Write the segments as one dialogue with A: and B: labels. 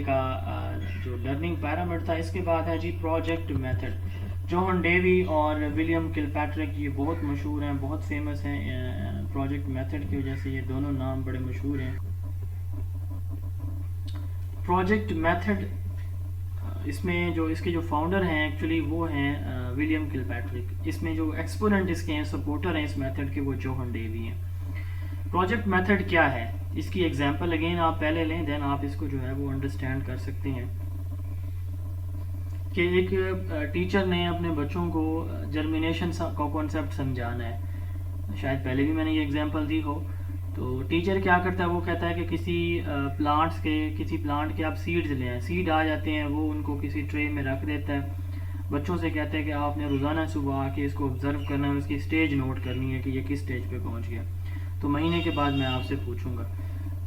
A: کا جو learning pyramid تھا. اس کے بعد ہے جی پروجیکٹ میتھڈ. جوہن ڈیوی اور ولیم کل پیٹرک یہ بہت مشہور ہیں, بہت فیمس ہیں پروجیکٹ میتھڈ کی وجہ سے, یہ دونوں نام بڑے مشہور ہیں. پروجیکٹ میتھڈ اس میں جو اس کے جو فاؤنڈر ہیں ایکچولی وہ ہیں ولیم کل پیٹرک. اس میں جو ایکسپوننٹ اس کے ہیں, سپورٹر ہیں اس میتھڈ کے, وہ جوہن ڈیوی ہیں. پروجیکٹ میتھڈ کیا ہے, اس کی ایگزامپل اگین آپ پہلے لیں, دین آپ اس کو جو ہے وہ انڈرسٹینڈ کر سکتے ہیں کہ ایک ٹیچر نے اپنے بچوں کو جرمینیشن کا کانسیپٹ سمجھانا ہے. شاید پہلے بھی میں نے یہ ایگزامپل دی ہو. تو ٹیچر کیا کرتا ہے, وہ کہتا ہے کہ کسی پلانٹ کے آپ سیڈز لیں, سیڈ آ جاتے ہیں, وہ ان کو کسی ٹرے میں رکھ دیتا ہے. بچوں سے کہتے ہیں کہ آپ نے روزانہ صبح آ کے اس کو آبزرو کرنا ہے, اس کی اسٹیج نوٹ کرنی ہے کہ یہ کس اسٹیج پہ پہنچ گیا. تو مہینے کے بعد میں آپ سے پوچھوں گا,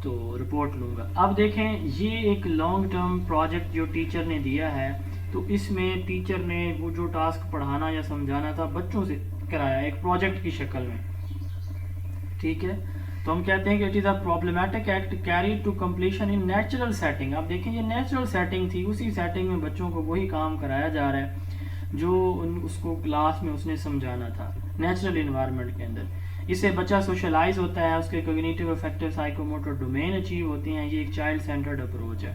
A: تو رپورٹ لوں گا. اب دیکھیں یہ ایک لانگ ٹرم پروجیکٹ جو ٹیچر نے دیا ہے, تو اس میں ٹیچر نے وہ جو ٹاسک پڑھانا یا سمجھانا تھا بچوں سے کرایا ایک پروجیکٹ کی شکل میں. ٹھیک ہے, تو ہم کہتے ہیں کہ it is a problematic act carried to completion in natural setting. آپ دیکھیں یہ نیچرل سیٹنگ تھی, اسی سیٹنگ میں بچوں کو وہی کام کرایا جا رہا ہے جو اس کو کلاس میں اس نے سمجھانا تھا, نیچرل انوائرمنٹ کے اندر. اس سے بچہ سوشلائز ہوتا ہے, اس کے cognitive effective psychomotor domain achieve ہوتے ہیں. یہ ایک چائلڈ سینٹرڈ اپروچ ہے.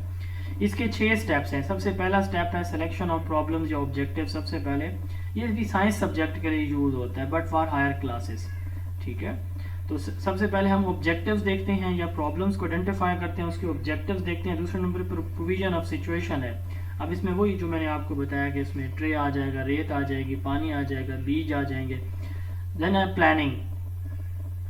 A: اس کے 6 سٹیپس ہیں. سب سے پہلا سٹیپ ہے سلیکشن آف پرابلمز یا آبجیکٹیو. سب سے پہلے یہ بھی سائنس سبجیکٹ کے لیے یوز ہوتا ہے بٹ فار ہائر کلاسز. ٹھیک ہے, تو سب سے پہلے ہم آبجیکٹیوز دیکھتے ہیں یا پرابلمس کو آئیڈینٹیفائی کرتے ہیں, اس کے آبجیکٹیوز دیکھتے ہیں. دوسرے number per provision of situation ہے. اب اس میں وہی جو میں نے آپ کو بتایا کہ اس میں ٹرے آ جائے گا, ریت آ جائے گی, پانی آ جائے گا, بیج آ جائیں گے. دین ہے پلاننگ.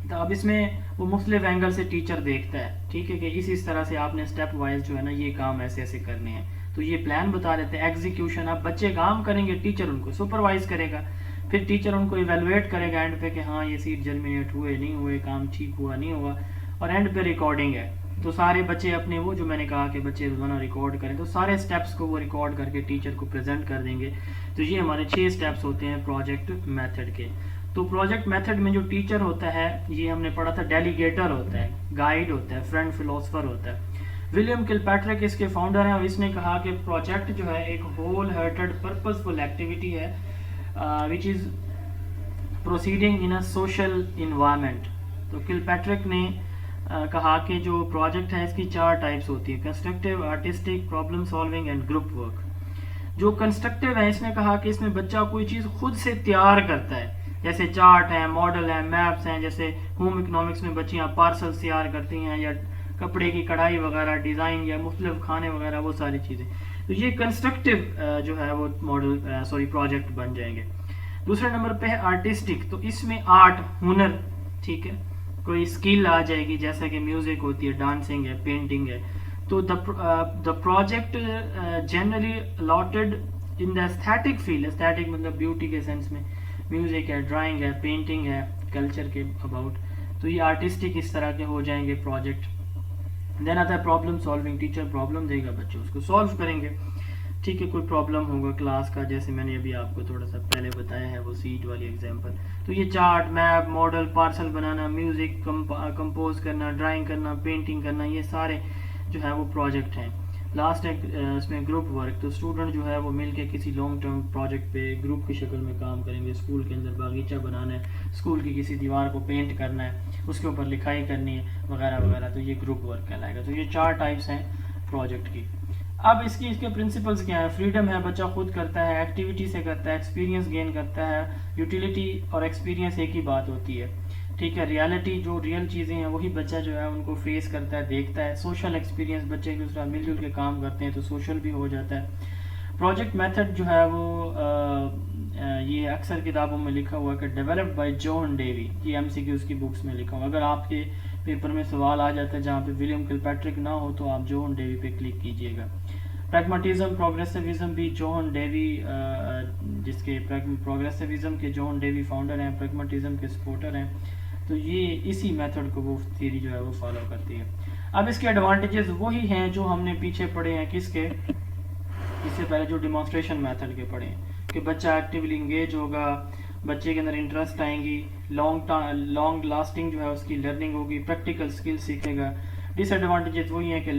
A: تو اب اس میں وہ مختلف اینگل سے ٹیچر دیکھتا ہے, ٹھیک ہے, کہ اس طرح سے آپ نے اسٹیپ وائز جو ہے نا یہ کام ایسے ایسے کرنے ہیں. تو یہ پلان بتا دیتے ہیں. ایگزیکیوشن, اب بچے کام کریں گے, ٹیچر ان کو سپروائز کرے گا, پھر ٹیچر ان کو ایویلویٹ کرے گا اینڈ پہ کہ ہاں یہ سیٹ جرمینیٹ ہوئے نہیں ہوئے, کام ٹھیک ہوا نہیں ہوا. اور اینڈ پہ ریکارڈنگ ہے. تو سارے بچے اپنے وہ جو میں نے کہا کہ بچے روزانہ ریکارڈ کریں, تو سارے سٹیپس کو وہ ریکارڈ کر کے ٹیچر کو پریزنٹ کر دیں گے. تو یہ ہمارے 6 سٹیپس ہوتے ہیں پروجیکٹ میتھڈ کے. تو پروجیکٹ میتھڈ میں جو ٹیچر ہوتا ہے یہ ہم نے پڑھا تھا ڈیلیگیٹر ہوتا ہے, گائیڈ ہوتا ہے, فرینڈ فلاسفر ہوتا ہے. ولیم کل پیٹرک اس کے فاؤنڈر ہیں, اور اس نے کہا کہ پروجیکٹ جو ہے ایک whole hearted purpose full activity ہے which is proceeding in a social environment. تو کل پیٹرک نے کہا کہ جو پروجیکٹ ہے اس کی 4 ٹائپس ہوتی ہیں, constructive, artistic, problem solving and group work. جو کنسٹرکٹیو ہے اس نے کہا کہ اس میں بچہ کوئی چیز خود سے تیار کرتا ہے, جیسے چارٹ ہیں, ماڈل ہیں, میپس ہیں. جیسے ہوم اکنامکس میں بچیاں پارسل تیار کرتی ہیں, یا کپڑے کی کڑھائی وغیرہ ڈیزائن, یا مختلف کھانے وغیرہ, وہ ساری چیزیں. تو یہ کنسٹرکٹیو جو ہے وہ ماڈل پروجیکٹ بن جائیں گے. دوسرے نمبر پہ ہے آرٹسٹک. تو اس میں آرٹ, ہنر, ٹھیک ہے, کوئی اسکل آ جائے گی, جیسا کہ میوزک ہوتی ہے, ڈانسنگ ہے, پینٹنگ ہے. تو the project generally allotted in the aesthetic field, aesthetic مطلب بیوٹی کے سینس میں, میوزک ہے, ڈرائنگ ہے, پینٹنگ ہے, کلچر کے اباؤٹ. تو یہ آرٹسٹک اس طرح کے ہو جائیں گے پروجیکٹ. دین آتا ہے پرابلم سالونگ. ٹیچر پرابلم دے گا, بچے اس کو سالو کریں گے. ٹھیک ہے, کوئی پرابلم ہوگا کلاس کا, جیسے میں نے ابھی آپ کو تھوڑا سا پہلے بتایا ہے وہ سیٹ والی ایگزامپل. تو یہ چارٹ, میپ, ماڈل, پارسل بنانا, میوزک کمپوز کرنا, ڈرائنگ کرنا, پینٹنگ کرنا, یہ سارے جو ہے وہ پروجیکٹ ہیں. لاسٹ ہے اس میں گروپ ورک. تو اسٹوڈنٹ جو ہے وہ مل کے کسی لانگ ٹرم پروجیکٹ پہ گروپ کی شکل میں کام کریں گے. اسکول کے اندر باغیچہ بنانا ہے, اسکول کی کسی دیوار کو پینٹ کرنا ہے, اس کے اوپر لکھائی کرنی ہے وغیرہ وغیرہ. تو یہ گروپ ورک کہلائے گا. تو یہ 4 ٹائپس ہیں پروجیکٹ کی. اب اس کے پرنسپلس کیا ہیں. فریڈم ہے, بچہ خود کرتا ہے, ایکٹیویٹی سے کرتا ہے, ایکسپیرینس گین کرتا ہے. یوٹیلیٹی اور ایکسپیرینس ایک ہی بات ہوتی ہے, ٹھیک ہے. ریالٹی, جو ریئل چیزیں ہیں وہی بچہ جو ہے ان کو فیس کرتا ہے, دیکھتا ہے. سوشل ایکسپیرینس, بچے ایک دوسرا مل جل کے کام کرتے ہیں تو سوشل بھی ہو جاتا ہے. پروجیکٹ میتھڈ جو ہے وہ یہ اکثر کتابوں میں لکھا ہوا کہ ڈیولپڈ بائی جوہن ڈیوی. یہ MCQs کی بکس میں لکھا ہوا. اگر آپ کے پیپر میں سوال آ جاتا ہے جہاں پہ ولیم کل پیٹرک نہ ہو تو آپ جوہن ڈیوی پہ کلک کیجئے گا. پریگماٹزم, پروگریسیوزم بھی جوہن ڈیوی, جس کے پروگریسیوزم کے جوہن ڈیوی فاؤنڈر ہیں, پریگماٹزم کے سپورٹر ہیں. تو یہ اسی میتھڈ کو وہ تھیوری جو ہے وہ فالو کرتی ہے. اب اس کے ایڈوانٹیجز وہی ہیں جو ہم نے پیچھے پڑھے ہیں. کس کے, اس سے پہلے جو ڈیمانسٹریشن میتھڈ کے پڑھے ہیں, کہ بچہ ایکٹیولی انگیج ہوگا, بچے کے اندر انٹرسٹ آئیں گی, لانگ لاسٹنگ جو ہے اس کی لرننگ ہوگی, پریکٹیکل سکل سیکھے گا. ڈس ایڈوانٹیجز وہی ہیں کہ